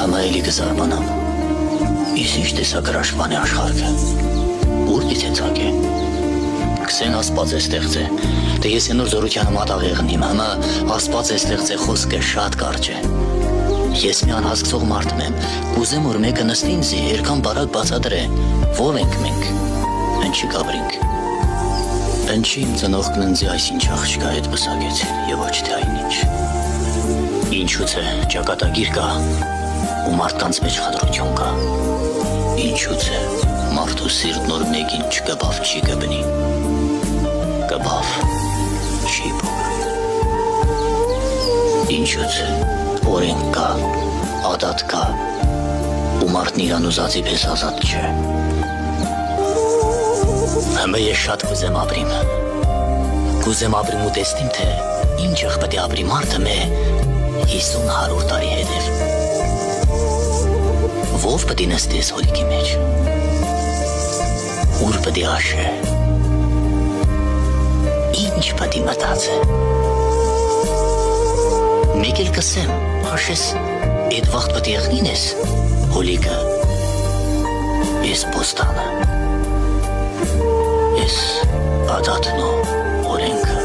Համայելի կզարմանամ։ Իսկ ինչ տեսակրաշպան է աշխարհը։ Ուր դիցեցակ է։ Քսեն ասպաց է ստեղծե։ Դե ես նոր զորության մատաղ եղնիմ, համա ասպաց է ստեղծե խոսքը շատ կարճ է։ Ես մի անհասկացող մարդ եմ, կուզեմ որ մեկը նստի ինձ երկան բարակ բացատրե։ Ո՞վ ենք մենք։ Ինչի գաբրինք։ Ինչի իմ ծնողքն ինձ այսինչ աղջկա հետ բսակեցին եւ ոչ թե այնինչ։ Ինչուց է ճակատագիր կա ու մարդկանց մեջ խտրություն կա։ Ինչուց է մարդու սիրտ նոր մեկին չկբավ չի կբնի։ Կբավ չի փոքրի։ Ինչուց է օրենք կա, ադատ կա ու մարդն իրան ուզածի պես ազատ չէ։ Համը ես շատ կուզեմ ապրիմ։ Կուզեմ ապրիմ ու տեսնիմ, թե ինչեղ պետք է ապրի մարդը մե 50-100 տարի հետև։ Ով պետք է նստի ես հոլիկի մեջ։ Ուր պետք է աշե։ Ինչ պետք է մտածե։ Մեկ էլ կսեմ, հաշես, այդ վաղտ պետք է եղնին ես հոլիկը, ես պոստանը, ես ադատն ու օրենքը։